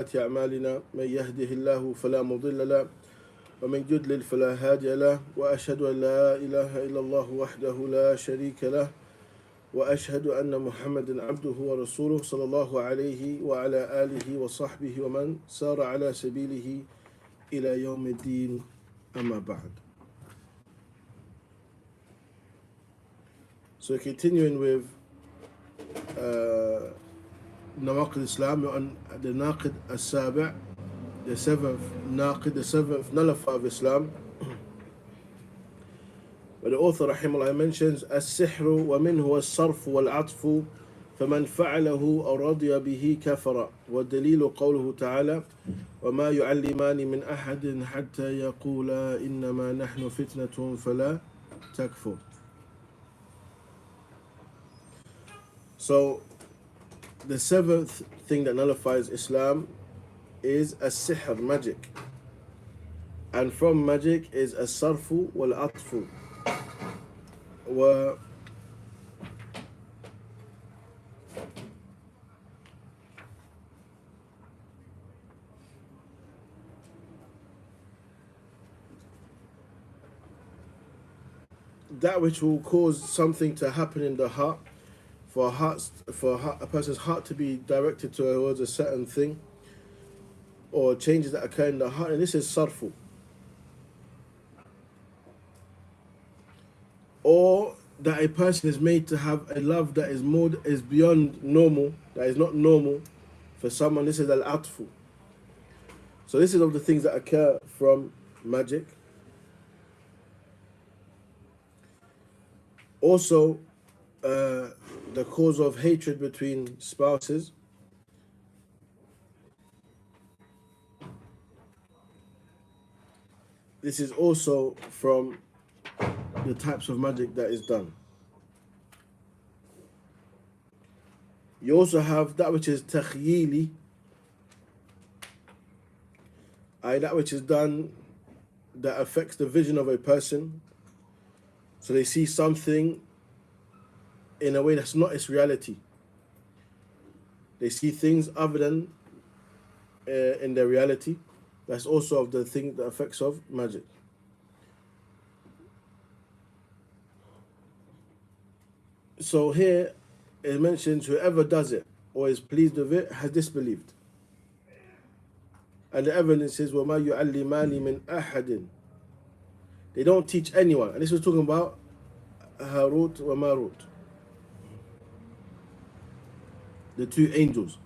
أعمالنا من يهده الله فلا مضل له ومن يضلل فلا هادي له وأشهد أن لا إله إلا الله وحده لا شريك له وأشهد أن محمدا عبده ورسوله صلى الله عليه وعلى آله وصحبه ومن سار على سبيله إلى يوم الدين أما بعد. So continuing with Nawaqid Islam, we're on the Naqid As-Sabi', the seventh Naqid, the seventh nullifier of Islam. But the author rahimahullah mentions السحر ومنه الصرف والعطف فمن فعله أو رضي به كفر والدليل قوله تعالى وما يعلمان من أحد حتى يقولا إنما نحن فتنة فلا تكفر. So the seventh thing that nullifies Islam is as-sihr, magic, and from magic is as-sarfu wal-atfu. That which will cause something to happen in the heart, for a person's heart to be directed towards a certain thing, or changes that occur in the heart, and this is sarfu. Or that a person is made to have a love that is beyond normal, that is not normal for someone. This is al-atfu. So this is of the things that occur from magic. Also, the cause of hatred between spouses. This is also from the types of magic that is done. You also have that which is takhyili, that which is done that affects the vision of a person. So they see something in a way that's not its reality. They see things other than in their reality. That's also of the thing that affects of magic. So here it mentions whoever does it or is pleased with it has disbelieved. And the evidence is وَمَا يُعَلِّمَانِ مِنْ أَحَدٍ. They don't teach anyone. And this was talking about Harut wa Marut, the two angels.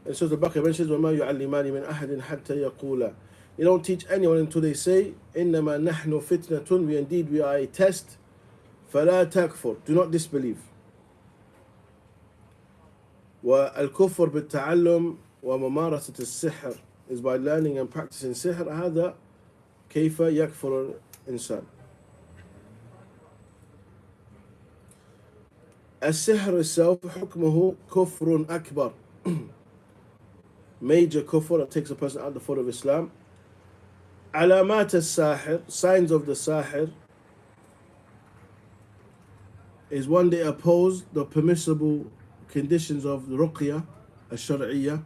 And so the Baqarah mentions وَمَا يُعَلِّمَانِ مِنْ أَحَدٍ حَتَّى يَقُولَا. They don't teach anyone until they say إِنَّمَا نَحْنُ فِتْنَةٌ. We are a test. فَلَا تَكْفُرْ. Do not disbelieve. والكفر بالتعلم وممارسة السحر is by learning and practicing sihr. هذا كيف يكفر الإنسان. السحر itself حكمه كفر أكبر. Major kufr that takes a person out of the fold of Islam. علامات الساحر, signs of the sahir, is one, they oppose the permissible conditions of the ruqya al-shar'iyya.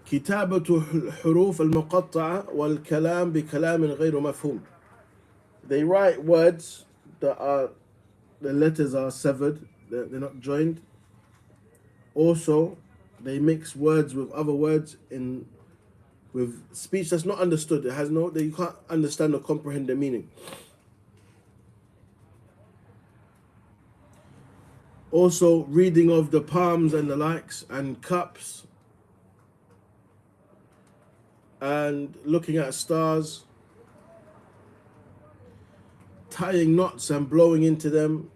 كتابة الحروف المقطعة والكلام بكلام غير مفهوم. They write words that are, the letters are severed, they're not joined. Also, they mix words with other words with speech that's not understood. It has no, you can't understand or comprehend the meaning. Also, reading of the palms and the likes and cups, and looking at stars, tying knots and blowing into them.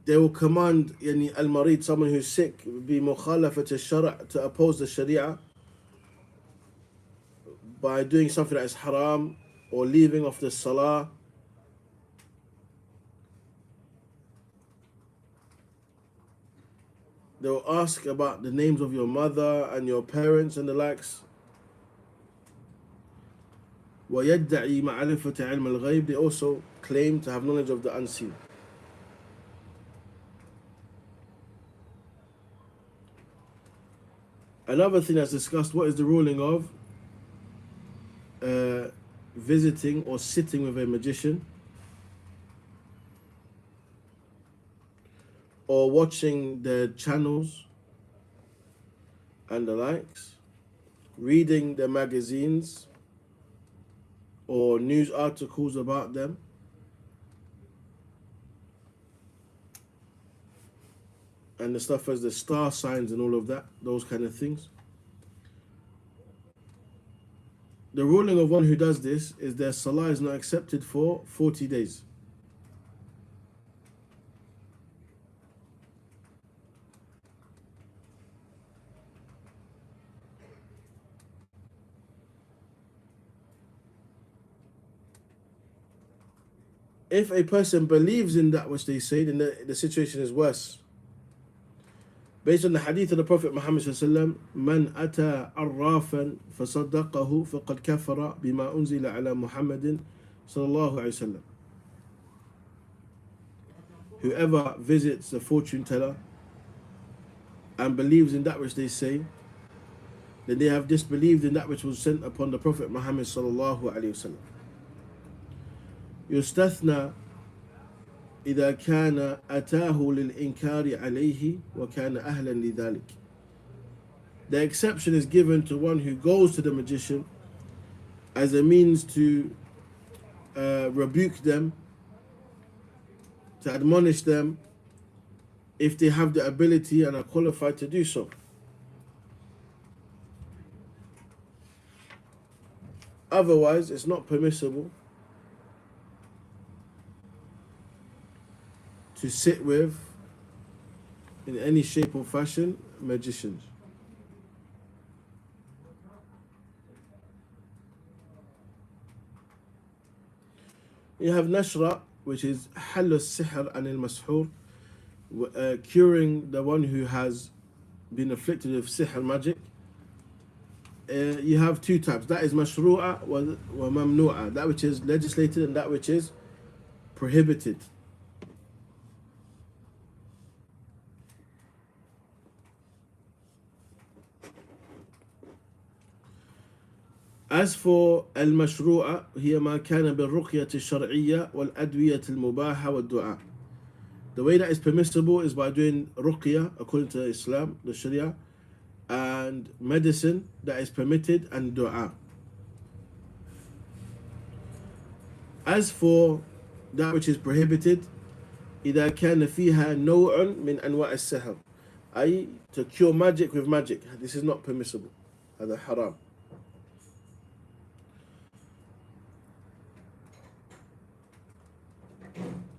They will command al-marid, someone who's sick, be mukhalafat al-shara', to oppose the sharia by doing something that is haram or leaving off the salah. They will ask about the names of your mother and your parents and the likes. ويدعي معرفة علم الغيب. They also claim to have knowledge of the unseen. Another thing that's discussed, what is the ruling of visiting or sitting with a magician, or watching their channels and the likes, reading their magazines or news articles about them, and the stuff as the star signs and all of that, those kind of things. The ruling of one who does this is their salah is not accepted for 40 days. If a person believes in that which they say, then the situation is worse. Based on the hadith of the Prophet Muhammad sallallahu alaihi wasallam, "Man ata arrafan fasaddaqahu faqad kafara bima unzila ala Muhammadin sallallahu alaihi wasallam." Whoever visits a fortune teller and believes in that which they say, then they have disbelieved in that which was sent upon the Prophet Muhammad sallallahu alaihi wasallam. يستثنى إذا كان أتاه للإنكار عليه وكان أهلا لذلك. The exception is given to one who goes to the magician as a means to rebuke them, to admonish them, if they have the ability and are qualified to do so. Otherwise, it's not permissible to sit with, in any shape or fashion, magicians. You have nashra, which is حل السحر عن المسحور, curing the one who has been afflicted with sihr magic. You have two types. That is mashru'a wa mamnu'a, that which is legislated and that which is prohibited. As for المشروعة هي ما كان بالرقية الشرعية والأدوية المباحة والدعاء. The way that is permissible is by doing ruqya according to Islam, the Sharia, and medicine that is permitted, and dua. As for that which is prohibited, إذا كان فيها نوع من أنواع السحر, أي to cure magic with magic. This is not permissible. هذا حرام.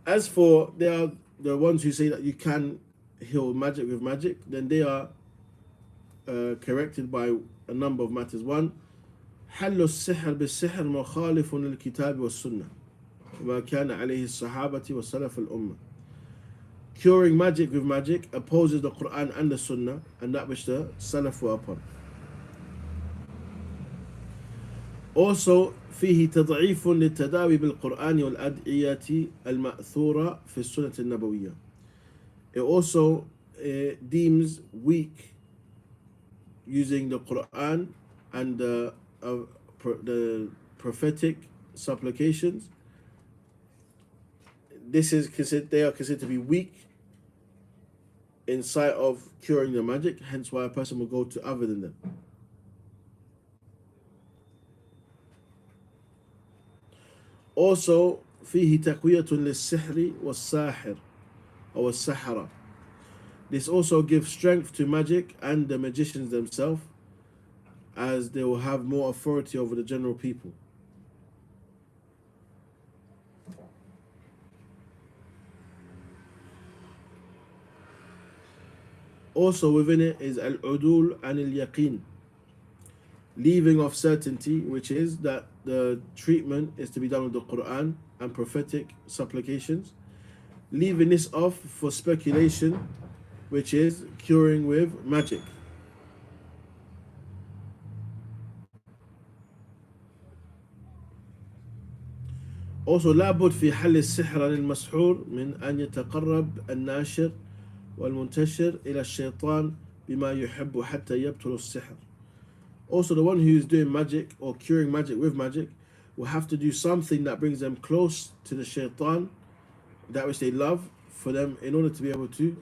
As for the ones who say that you can heal magic with magic, then they are corrected by a number of matters. One, حل السحر بالسحر مخالف للكتاب والسنة وما كان عليه الصحابة وسلف الأمة. Curing magic with magic opposes the Quran and the Sunnah and that which the Salaf were upon. Also, فيه تضعيف للتداوي بالقرآن والأدعية المأثورة في السنة النبوية. It also deems weak using the Quran and the prophetic supplications. They are considered to be weak in sight of curing the magic, hence why a person will go to other than them. Also, فيه تقوية للسحر والساحر أو السحرة. This also gives strength to magic and the magicians themselves, as they will have more authority over the general people. Also within it is al-udul and al-yaqeen, leaving off certainty, which is that the treatment is to be done with the Quran and prophetic supplications, leaving this off for speculation, which is curing with magic. Also لابد في حل السحر للمسحور من أن يتقرب الناشر والمنتشر إلى الشيطان بما يحب حتى يبطل السحر. Also the one who is doing magic or curing magic with magic will have to do something that brings them close to the shaitan, that which they love, for them in order to be able to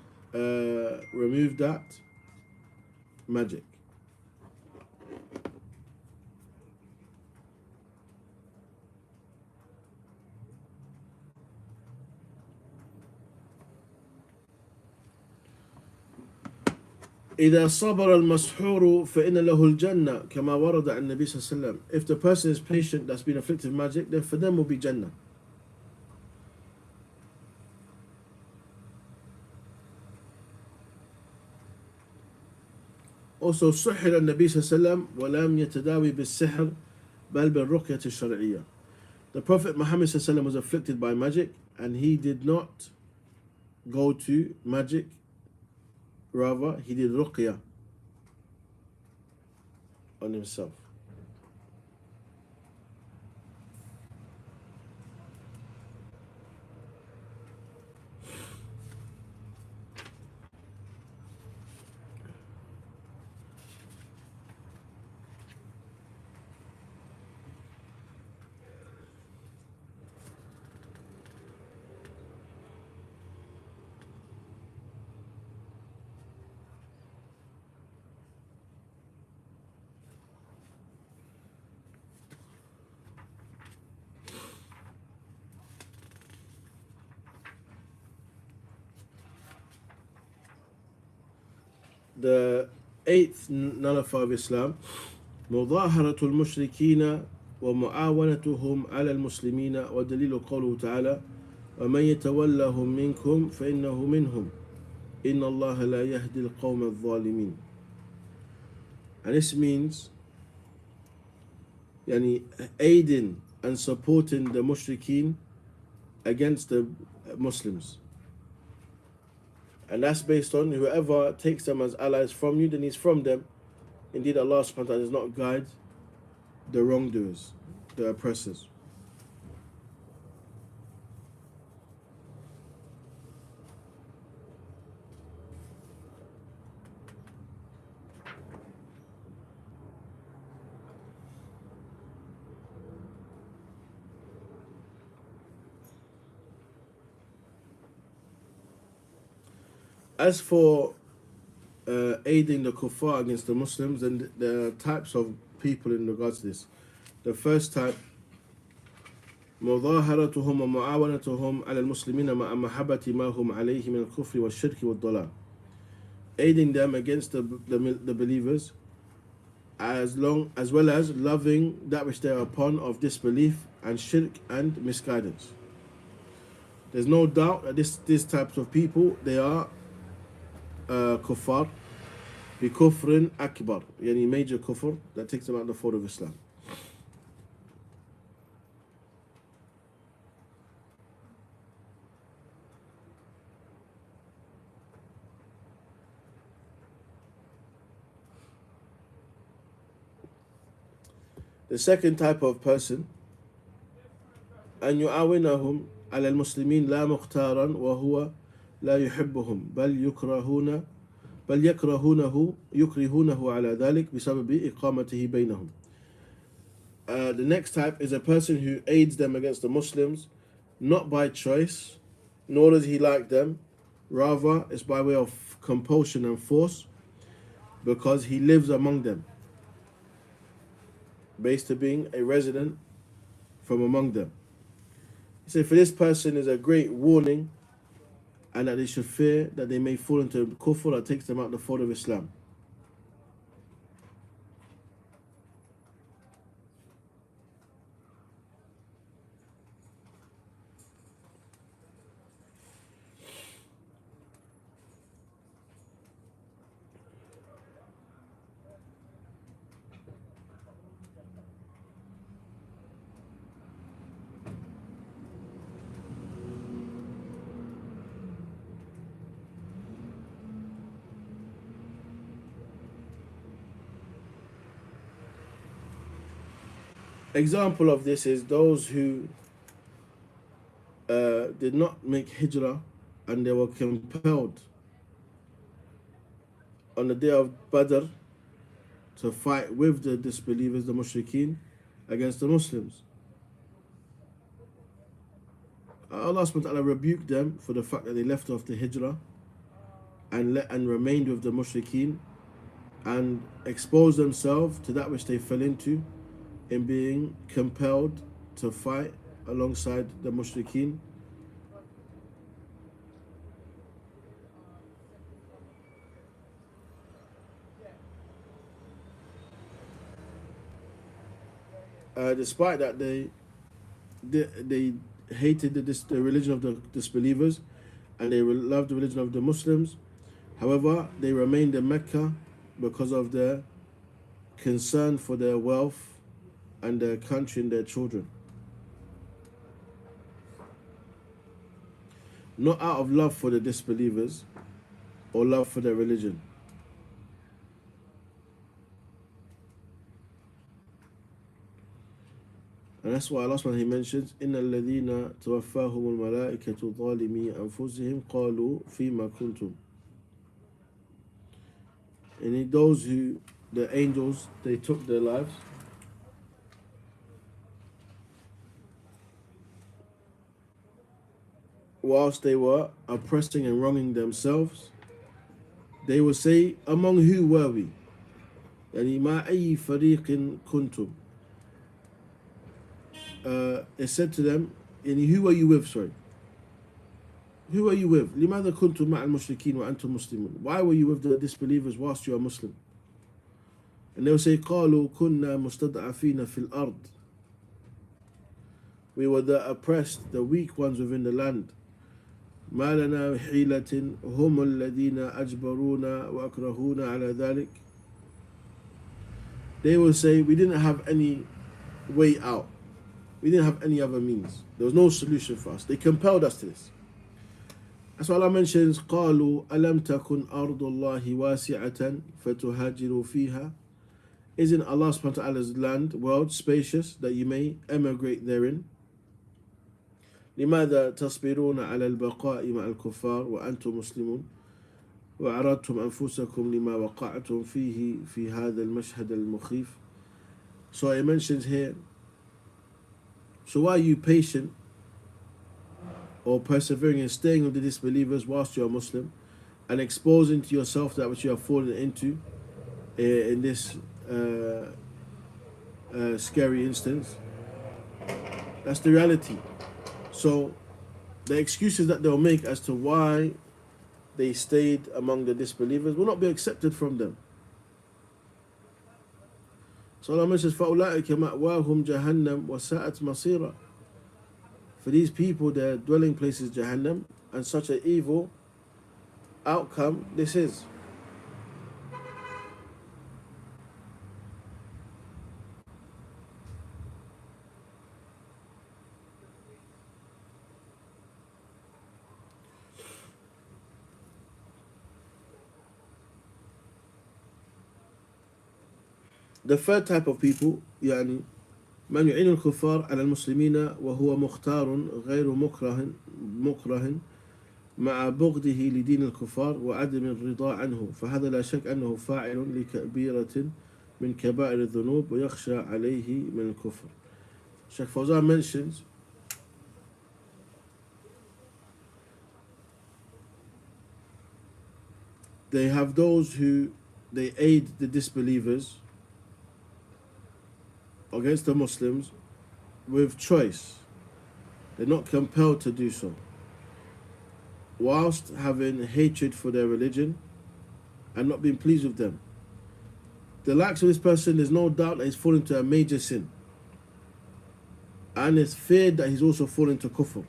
remove that magic. إذا صبر المسحور فإن له الجنة كما ورد عن النبي صلى الله عليه وسلم. If the person is patient that's been afflicted with magic, then for them will be Jannah. Also سحر النبي صلى الله عليه وسلم ولم يتداوي بالسحر بل بالرقية الشرعية. The Prophet Muhammad صلى الله عليه وسلم was afflicted by magic and he did not go to magic, rather he did ruqya on himself. The eighth nullifier of Islam, مظاهرة المشركين ومعاونتهم على المسلمين ودليل قوله تعالى ومن يتولهم منكم فإنه منهم إن الله لا يهدي القوم الظالمين. And this means aiding and supporting the mushrikeen against the Muslims. And that's based on whoever takes them as allies from you, then he's from them. Indeed, Allah subhanahu wa ta'ala does not guide the wrongdoers, the oppressors. As for aiding the kuffar against the Muslims, and there are types of people in regards to this. The first type, مظاهرتهم ومعاونتهم على المسلمين مع محبة ما هم عليه من الكفر والشرك والضلال. Aiding them against the believers, as well as loving that which they are upon of disbelief and shirk and misguidance. There's no doubt that these types of people, they are kuffar بكفر أكبر, major kufr that takes them out of the fold of Islam. The second type of person, أن يعاونهم على المسلمين لا مختارا وهو لا يحبهم بل يكرهونه على ذلك بسبب إقامته بينهم. The next type is a person who aids them against the Muslims, not by choice, nor does he like them, rather it's by way of compulsion and force, because he lives among them, based on being a resident from among them. So for this person is a great warning, and that they should fear that they may fall into kufr that takes them out the fold of Islam. Example of this is those who did not make hijrah and they were compelled on the day of Badr to fight with the disbelievers, the mushrikeen, against the Muslims. Allah subhanahu wa ta'ala rebuked them for the fact that they left off the hijrah and remained with the mushrikeen and exposed themselves to that which they fell into in being compelled to fight alongside the mushrikeen. Despite that, they hated the religion of the disbelievers and they loved the religion of the Muslims. However, they remained in Mecca because of their concern for their wealth and their country and their children. Not out of love for the disbelievers or love for their religion. And that's why Allah subhanahu, He mentions, إِنَّ الَّذِينَ تَوَفَّاهُمُ الْمَلَائِكَةُ ظَالِمِي أَنفُسِهِمْ قَالُوا فِيمَا كُنْتُمْ. And those who, the angels, they took their lives. Whilst they were oppressing and wronging themselves, they will say, among who were we? يعني مَا أَيِّ فَرِيقٍ كُنْتُمْ. It said to them, who are you with, sorry? Who are you with? لماذا كنتم مع المشركين وأنتم مسلمون? Why were you with the disbelievers whilst you are Muslim? And they will say, قالوا كنا مستضعفين في الأرض. We were the oppressed, the weak ones within the land. ما لنا حيلة هم الذين أجبرونا وأكرهونا على ذلك. They will say, we didn't have any way out. We didn't have any other means. There was no solution for us. They compelled us to this. That's why Allah mentions, قالوا ألم تكن أرض الله واسعة فتهاجروا فيها. Isn't Allah subhanahu wa ta'ala's land, world, spacious that you may emigrate therein? لماذا تصبرون على البقاء مع الكفار وأنتم مسلمون وعرضتم أنفسكم لما وقعتم فيه في هذا المشهد المخيف. So it mentions here, so why are you patient or persevering and staying with the disbelievers whilst you are Muslim and exposing to yourself that which you have fallen into in this scary instance? That's the reality. So the excuses that they'll make as to why they stayed among the disbelievers will not be accepted from them. So Allah mentions, فَأُولَٰئِكَ مَأْوَاهُمْ جَهَنَّمْ وَسَاءَتْ مَصِيرًا. For these people, their dwelling place is Jahannam, and such an evil outcome this is. The third type of people, يعني من يعين الكفار على المسلمين وهو مختار غير مكره مع بغضه لدين الكفار وعدم الرضا عنه، فهذا لا شك أنه فاعل لكبيرة من كبائر الذنوب ويخشى عليه من الكفر. Sheikh Fawzan mentions they have those who they aid the disbelievers against the Muslims with choice. They're not compelled to do so, whilst having hatred for their religion and not being pleased with them. The likes of this person, there's no doubt that he's fallen into a major sin, and it's feared that he's also fallen into kufr.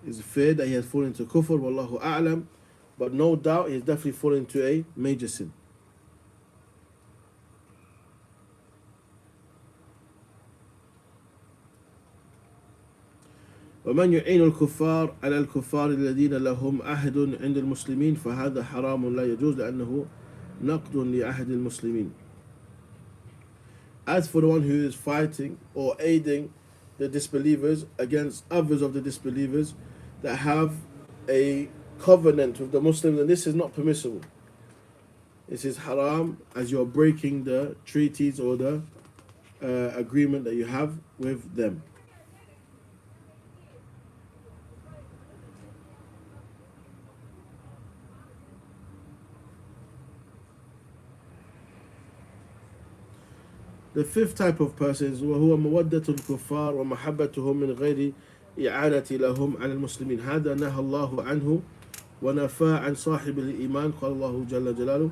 It's feared that he has fallen into kufr, wallahu a'lam, but no doubt he's definitely fallen into a major sin. ومن يعين الكفار على الكفار الذين لهم عهد عند المسلمين فهذا حرام لا يجوز لأنه نقض لعهد المسلمين. As for the one who is fighting or aiding the disbelievers against others of the disbelievers that have a covenant with the Muslims, and this is not permissible. This is haram, as you're breaking the treaties or the agreement that you have with them. The fifth type of persons وهو مودة الكفار ومحبتهم من غير إعانة لهم على المسلمين. هذا نهى الله عنه ونفى عن صاحب الإيمان. قال الله جل جلاله: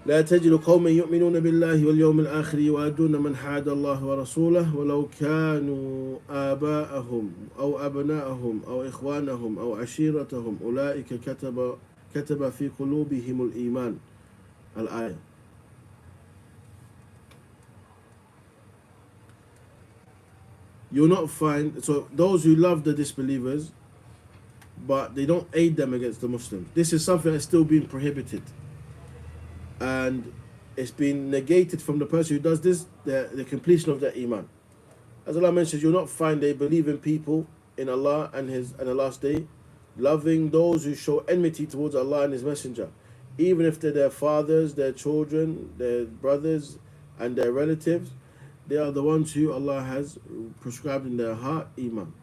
لا تجد قوما يؤمنون بالله واليوم الآخر يوادون من حاد الله ورسوله ولو كانوا آباءهم أو أبناءهم أو إخوانهم أو عشيرتهم أولئك كتب في قلوبهم الإيمان. الآية. You'll not find, so those who love the disbelievers but they don't aid them against the Muslims. This is something that's still being prohibited, and it's been negated from the person who does this, the completion of their iman. As Allah mentions, you'll not find a believing people in Allah and the last day loving those who show enmity towards Allah and His Messenger, even if they're their fathers, their children, their brothers and their relatives. They are the ones who Allah has prescribed in their heart iman.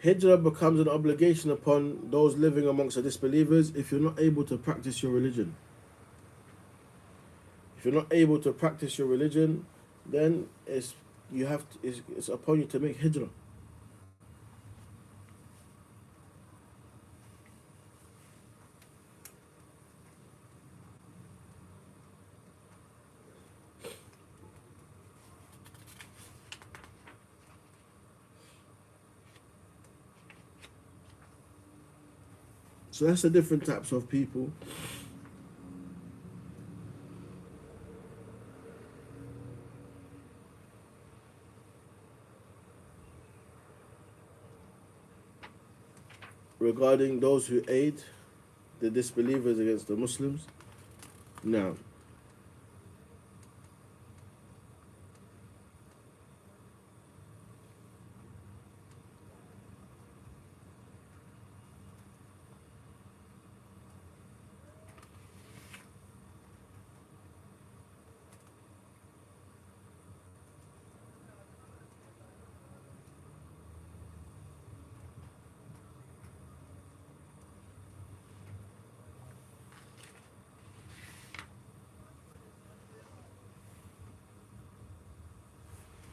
Hijrah becomes an obligation upon those living amongst the disbelievers if you're not able to practice your religion. If you're not able to practice your religion, then it's upon you to make hijrah. So that's the different types of people. Regarding those who aid the disbelievers against the Muslims. Now,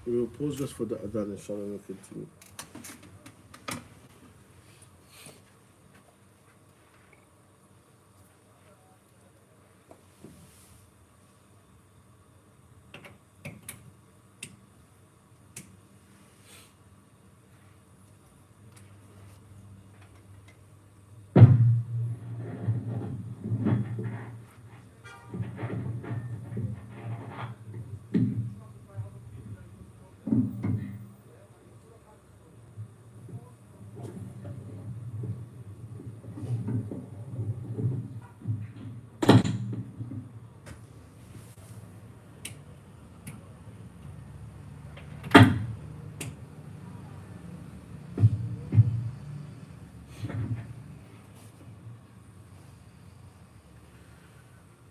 we will pause just for the adhan, inshallah, and we'll continue.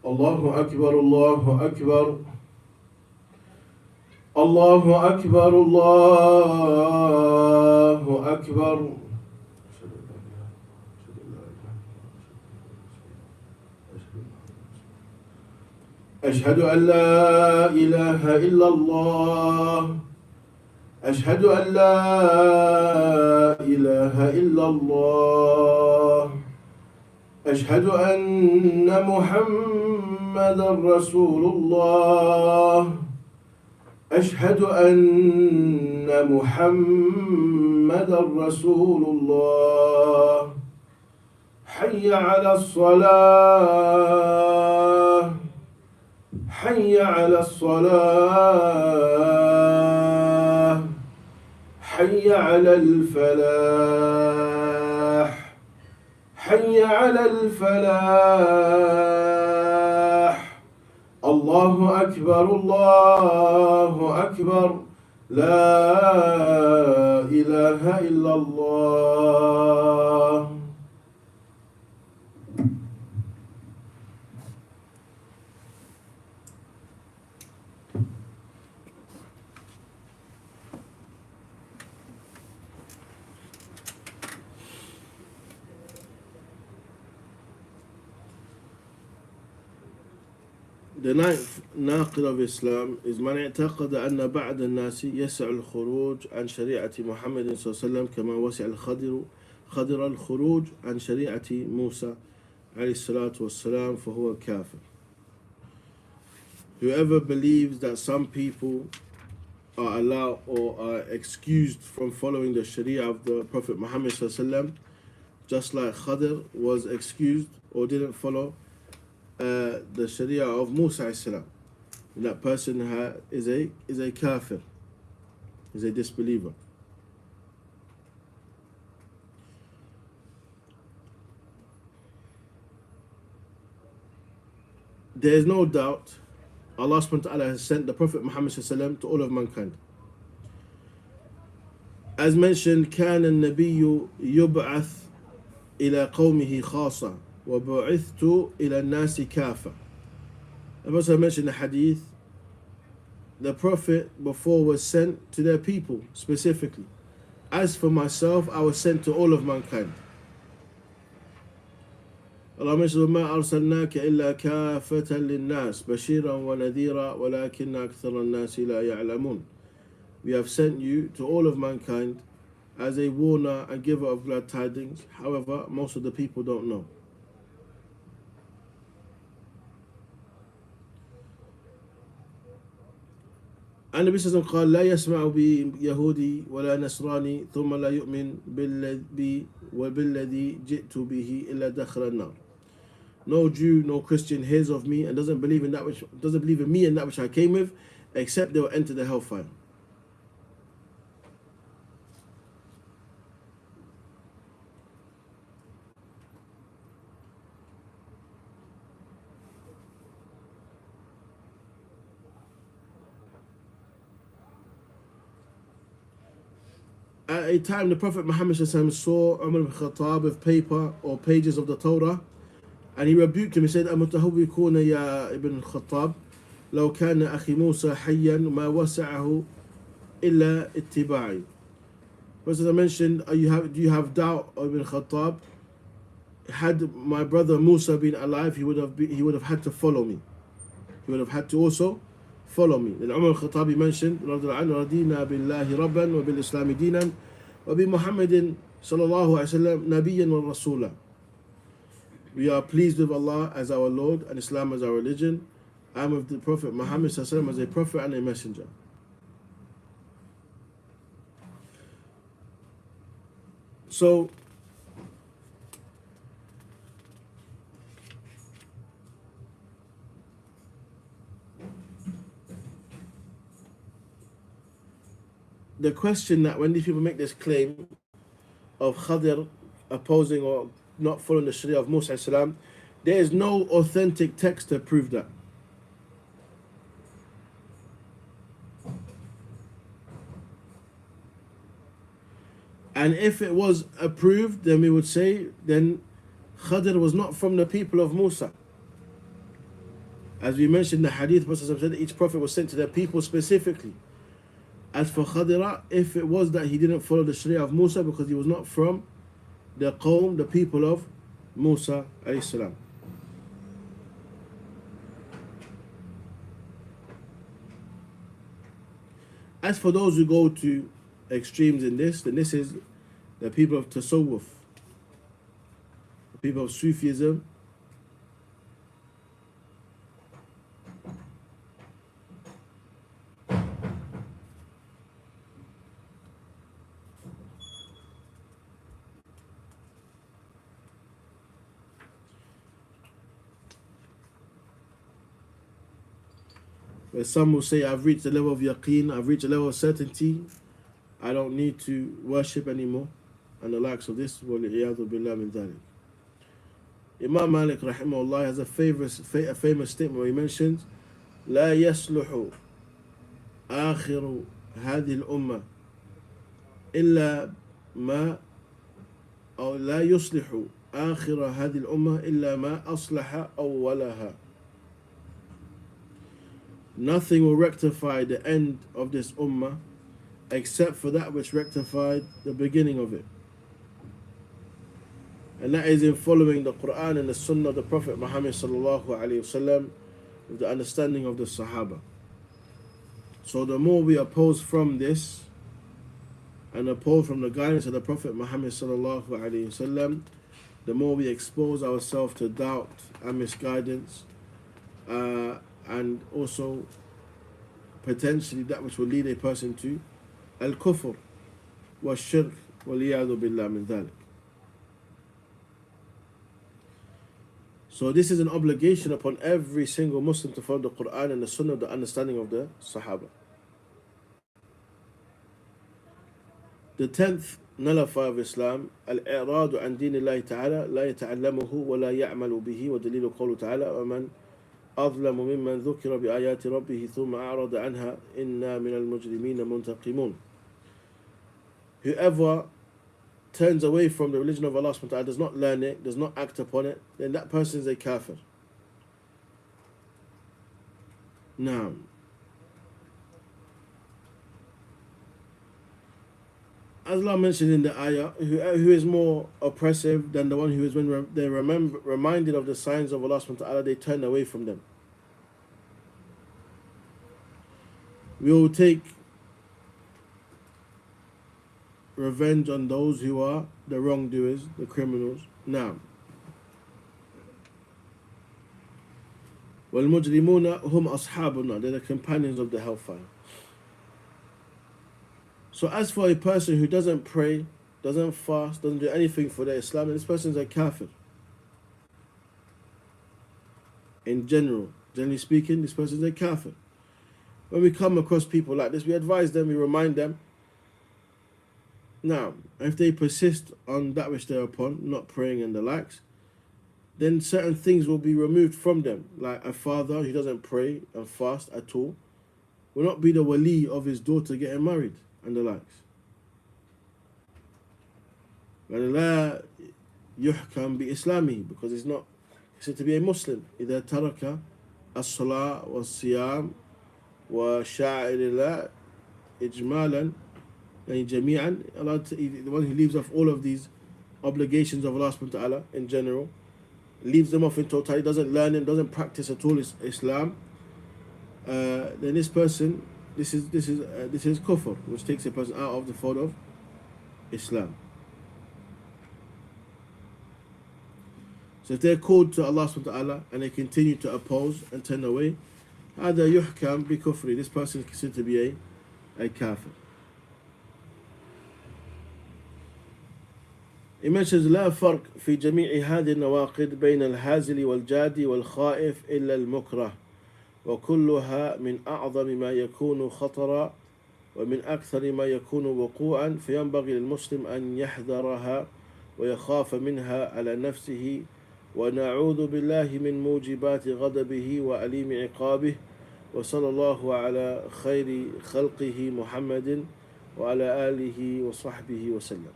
Allahu Akbar, Allahu Akbar. Allahu Akbar, Allahu Akbar. أشهد أن لا إله إلا الله. أشهد أن لا إله إلا الله. أشهد أن محمدا رسول الله. أشهد أن محمدا رسول الله. حي على الصلاة. حي على الصلاة. حي على الفلاح. حي على الفلاح الله أكبر الله أكبر لا إله إلا الله. The ninth ناقض of Islam is من اعتقد أن بعض الناس يسع الخروج عن شريعة محمد صلى الله عليه وسلم كما وسع خضر الخروج عن شريعة موسى عليه الصلاة والسلام فهو كافر. Whoever believes that some people are allowed or are excused from following the Sharia of the Prophet Muhammad صلى الله عليه وسلم, just like Khadr was excused or didn't follow the Sharia of Musa salam, that person is a kafir, is a disbeliever. There is no doubt Allah subhanahu wa ta'ala has sent the Prophet Muhammad sallam to all of mankind. As mentioned, كان النبي يبعث إلى قومه خاصة وبعثت إلى الناس كافة. The Prophet mentioned the hadith, the Prophet before was sent to their people specifically. As for myself, I was sent to all of mankind. Allah mentions وَمَا أَرْسَلْنَاكَ إِلَّا كَافَةً لِلنَّاسِ بَشِيرًا وَنَذِيرًا وَلَكِنَّ أَكْثَرَ النَّاسِ لَا يَعْلَمُونَ. We have sent you to all of mankind as a warner and giver of glad tidings. However, most of the people don't know. And the Prophet قال لا يسمع بي يهودي ولا نصراني ثم لا يؤمن بالذي جئت به إلا دخل النار. No Jew, no Christian hears of me and doesn't believe in me and that which I came with, except they will enter the hellfire. At a time, the Prophet Muhammad saw Umar ibn Khattab with paper or pages of the Torah, and he rebuked him. He said, أَمُتَهَوِّكُونَ يَا ibn Khattab لو كان أخي موسى حيا ما وسعه إلا اتباعي. First, as I mentioned, do you have doubt, Ibn Khattab? Had my brother Musa been alive, he would have had to follow me. He would have had to also follow me. Then Umar al-Khattabi mentioned, رَضِينَا بِاللَّهِ رَبًّا وَبِالْإِسْلَامِ دِينًا وَبِمُحَمَّدٍ صلى الله عليه وسلم نبيا ورسولا. We are pleased with Allah as our Lord and Islam as our religion, and with the Prophet Muhammad صلى الله عليه وسلم as a prophet and a messenger. So, the question that when these people make this claim of Khadir opposing or not following the Sharia of Musa salam, there is no authentic text to prove that. And if it was approved, then we would say, then Khadir was not from the people of Musa. As we mentioned in the hadith, the Prophet said each prophet was sent to their people specifically. As for Khadira, if it was that he didn't follow the Sharia of Musa because he was not from the Qawm, the people of Musa alayhi salam. As for those who go to extremes in this, then this is the people of Tasawwuf, the people of Sufism. Where some will say, I've reached a level of yaqeen, I've reached a level of certainty, I don't need to worship anymore, and the likes of this, وَلِعِيَاذُ بِاللَّهِ مِنْ ذَلِكَ. Imam Malik rahimahullah has a famous statement where he mentions لا يصلح آخر هذه الأمة إلا ما أو لا يصلح آخر هذه الأمة إلا ما أصلح أولها. Nothing will rectify the end of this ummah except for that which rectified the beginning of it. And that is in following the Quran and the Sunnah of the Prophet Muhammad sallallahu alaihi wasallam with the understanding of the Sahaba. So the more we oppose from this and oppose from the guidance of the Prophet Muhammad sallallahu alaihi wasallam, the more we expose ourselves to doubt and misguidance, and also potentially that which will lead a person to al-kufr wa shirk wal-iyadu billah min dhalik. So this is an obligation upon every single Muslim to follow the Quran and the Sunnah of the understanding of the Sahaba. The 10th nullifier of Islam, al-i'radu an din Allah ta'ala la yata'allamuhu wa la ya'malu bihi wa dalilu qawlu ta'ala wa man أظلم ممن ذكر بآيات ربه ثم أعرض عنها إنا من المجرمين منتقمون. Whoever turns away from the religion of Allah subhanahu wa ta'ala, does not learn it, does not act upon it, then that person is a kafir. Now, as Allah mentioned in the ayah, who is more oppressive than the one who is when they're reminded of the signs of Allah subhanahu wa ta'ala, they turn away from them. We will take revenge on those who are the wrongdoers, the criminals. Now, وَالْمُجْرِمُونَ هُمْ أَصْحَابُ النَّارِ, they're the companions of the hellfire. So as for a person who doesn't pray, doesn't fast, doesn't do anything for their Islam, this person is a kafir. In generally speaking, this person is a kafir. When we come across people like this, we advise them, we remind them. Now, if they persist on that which they're upon, not praying and the likes, then certain things will be removed from them. Like a father who doesn't pray and fast at all will not be the wali of his daughter getting married and the likes. وَلَا يُحْكَمْ بِإِسْلَامِهِ, because he's not said to be a Muslim. إِذَا تَرَكَ الصَّلَاةِ وَالصِّيَامِ وَشَاعِرِ اللَّهِ إِجْمَالًا, and جميعا, the one who leaves off all of these obligations of Allah subhanahu wa ta'ala in general, leaves them off in totality, doesn't learn them, doesn't practice at all Islam, then this person, this is kufr, which takes a person out of the fold of Islam. So if they're called to Allah subhanahu wa ta'ala and they continue to oppose and turn away, هذا يحكم بكفر, this person is considered to be a kafir. He mentions لا فرق في جميع هذه النواقض بين الهازل والجادي والخائف إلا المكره وكلها من أعظم ما يكون خطرا ومن أكثر ما يكون وقوعا فينبغي للمسلم أن يحذرها ويخاف منها على نفسه ونعوذ بالله من موجبات غضبه وأليم عقابه وصلى الله على خير خلقه محمد وعلى آله وصحبه وسلم.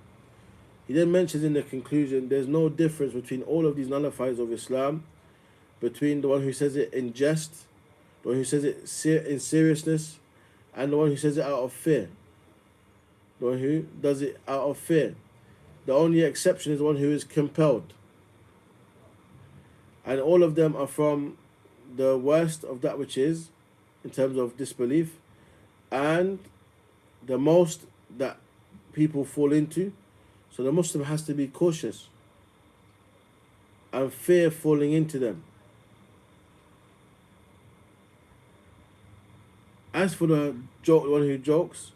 He then mentions in the conclusion, there's no difference between all of these nullifiers of Islam, between the one who says it in jest, the one who says it in seriousness, and the one who says it out of fear. The one who does it out of fear. The only exception is the one who is compelled. And all of them are from the worst of that which is, in terms of disbelief, and the most that people fall into. So the Muslim has to be cautious and fear falling into them. As for the one who jokes,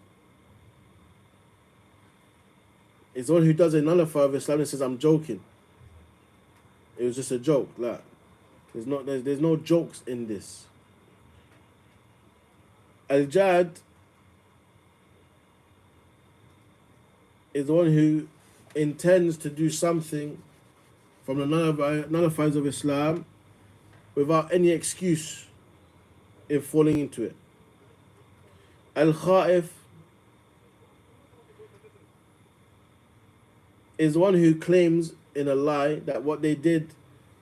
it's the one who does a nullifier of Islam and says, I'm joking. It was just a joke. Like, there's no jokes in this. Al-Jad is the one who intends to do something from the nullifiers of Islam without any excuse in falling into it. Al-Khaif is one who claims in a lie that what they did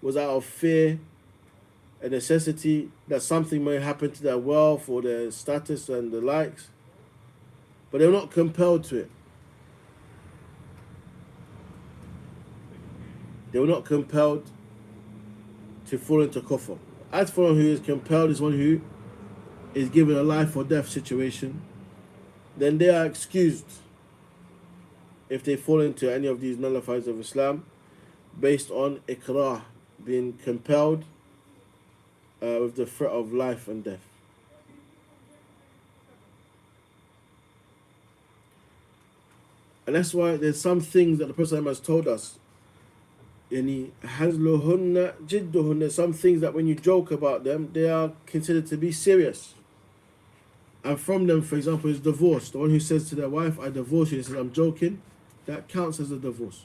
was out of fear, a necessity, that something may happen to their wealth or their status and the likes, but they're not compelled to it. They were not compelled to fall into kufr. As for one who is compelled, is one who is given a life or death situation, then they are excused if they fall into any of these nullifiers of Islam based on ikrah, being compelled with the threat of life and death. And that's why there's some things that the Prophet has told us. Hazluhunna jidduhunna, some things that when you joke about them, they are considered to be serious. And from them, for example, is divorce. The one who says to their wife, I divorce you, and says, I'm joking, that counts as a divorce.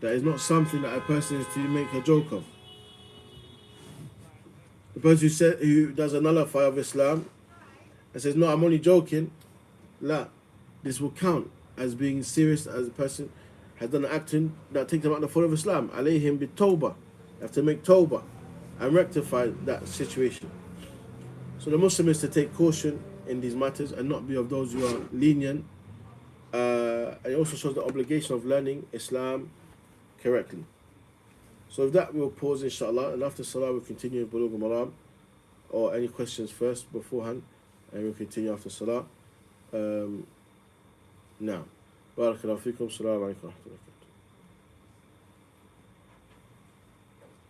That is not something that a person is to make a joke of. The person who does a nullifier of Islam and says, no, I'm only joking, la, this will count as being serious, as a person has done an action that takes them out of the fold of Islam. Alayhim bi tawbah. You have to make tawbah and rectify that situation. So the Muslim is to take caution in these matters and not be of those who are lenient. And it also shows the obligation of learning Islam correctly. So with that, we'll pause inshallah, and after salah we'll continue with Bulugh al-Maram, or any questions first beforehand, and we'll continue after salah. Now, barakallahu feekum, assalamu alaikum wa rahmatullahi.